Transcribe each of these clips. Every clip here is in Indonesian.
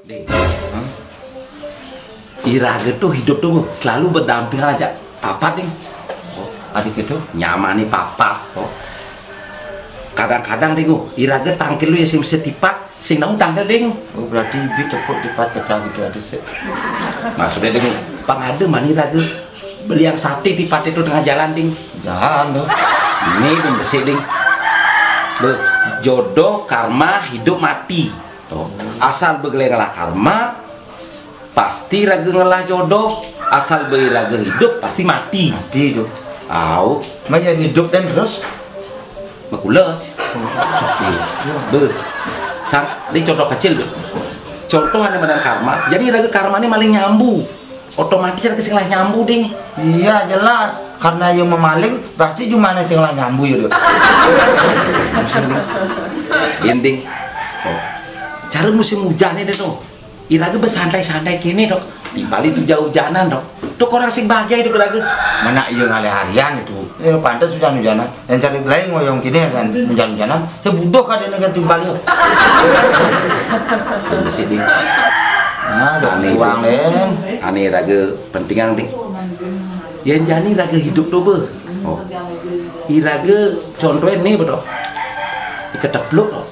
Ding, Iraga tuh hidup tuh selalu berdampingan aja papa ding. Oh, adik itu nyamani papa. Oh. Kadang-kadang ding, Iraga tangkil lu ya sing setipat, sing nang tangkil ding. Oh berarti bi tepuk tipat kecang gitu ada sih. Maksudnya ding, pangade mani Iraga beli yang sate tipat itu tengah jalan ding. Jangan loh. Ini ding besi ding. Loh, jodoh karma hidup mati. Tuh. Asal begelengalah karma pasti raga ngelah jodoh, asal beri raga hidup pasti mati. Mati tuh. Au, Maya hidup dan terus. makules. Be, sang, ini contoh kecil be. Contoh hanya medan karma. Jadi raga karma ini maling nyambu. Otomatis raga singlah nyambu ding. Iya jelas. Karena yang memaling pasti cuma sing lah nyambu ya. Ding. Oh. Cara musim hujan ini dong. Iraga bersantai-santai gini dok. Di Bali tuh jauh hujanan dok. Tuh orang sing bahagia itu beraga. Mana iya ngale harian itu. Pantas hujan-hujanan. Yang cari lain ngoyong gini kan hujan-hujanan. Saya butuh kadang negara di Bali. Di sini. Nah, uang lem. Aneh raga pentingan ding. Yang jani raga hidup tuh be. Oh. Iraga contohnya nih betul. Iketepluk dok.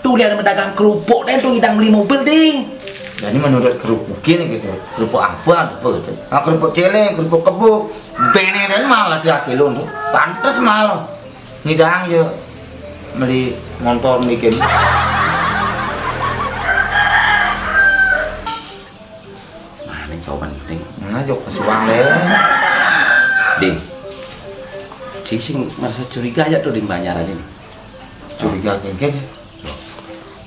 Tuh lihat pedagang kerupuk dan tuh hidang beli mobil ding. Jadi menurut kerupuk ini gitu, kerupuk apa gitu. Nah, kerupuk celeng, kerupuk kebo, beneran malah dia kilo tuh, pantas malah. Ngidang ya, beli motor bikin. Mana coba ding? Nah, jok pesuang deh. Ding. Sing merasa curiga aja tuh ding banyaran ini. Curiga kengkeng.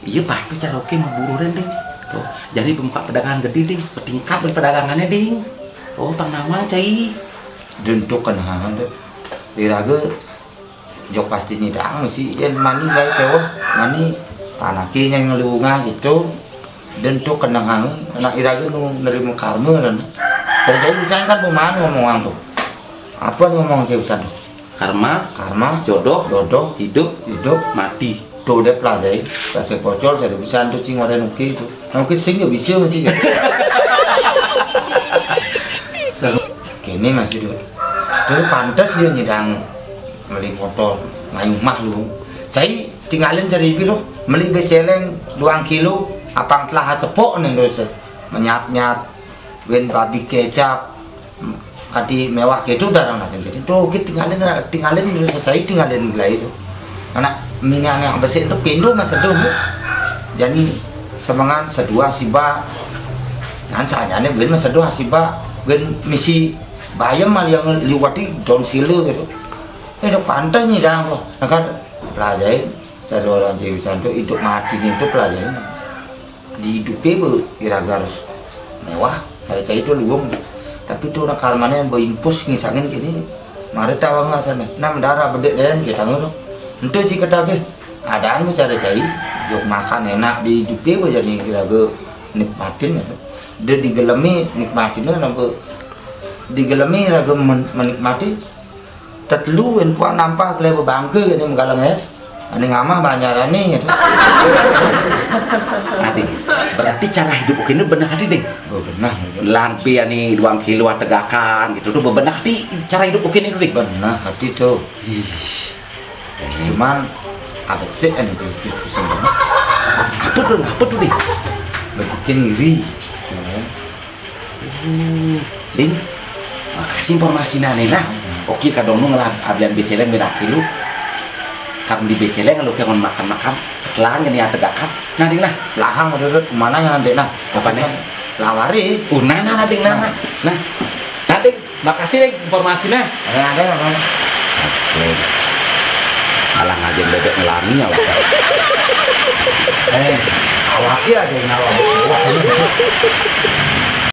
Iya batu cara oke membururan ding. Tuh, jadi pembuka pedagangan gede ding, bertingkat perdagangannya ding. Oh, panawang cai. Dentuk kenahan deh. Iraga jok pasti nyidang sih. Yang mani baik kewah, mani anaknya yang ngelunga gitu. Dentuk kenahan, anak iraga nu nerima karma dan. Jadi misalnya kan pemain ngomongan tuh. Apa ngomong jauhan? Karma, jodoh, hidup, mati. Tuh udah pelajari, kasih bocor saya bisa tuh cing orang nuki itu, nuki sing juga bisa macam itu. Kini masih tuh, tuh pantas dia nyidang beli motor, ngayu mah lu. Saya tinggalin cari biru, beli beceleng 2 kilo, apa telah tepok nih dosa, menyat-nyat, wen babi kecap, kadi mewah gitu darang nasi jadi. Tuh kita tinggalin dulu saya tinggalin belai itu, anak minyak yang besar itu pindu masa dulu jadi semangat sedua siba nan sanyane ben masa sedua siba ben misi bayam mal yang liwati daun silu gitu itu pantas nih dah loh kan pelajari saya orang Jawa Santo hidup mati itu pelajari di hidupnya bu kira-kira mewah saya cari itu luang tapi itu orang kalmannya yang berimpus ngisangin gini mari tahu nggak sana nah darah bedek dan kita ngurus itu jika tadi adaan gue cari yuk makan enak di hidupnya gue jadi kira-kira nikmatin ya dia digelemi nikmatinnya nampak digelemi raga menikmati tetelu info nampak lebar bangke ini menggalang es ini ngamah banyak nih gitu. Adik, berarti cara hidup ini benar adik ding. Benar. Lampi nih 2 kilo tegakan gitu tuh benar di cara hidup ini ding. Benar hati tuh. Cuman apa sih ini pusing banget. Apa tuh ding? Bikin iri. Ding, makasih informasi nah. Oke kadang ngelah abian beceleng beda kilo. Kan di beceleng kalau kita makan ketelangan ini ada tegakan. Nah ding nah, lahang udah kemana yang nanti nah? Apa nih? Lawari. Nah ding nah. Nah, ding, makasih ding informasinya. Ada. Asli. Alang aja bebek ngelaminya lah. Awaki aja yang awak.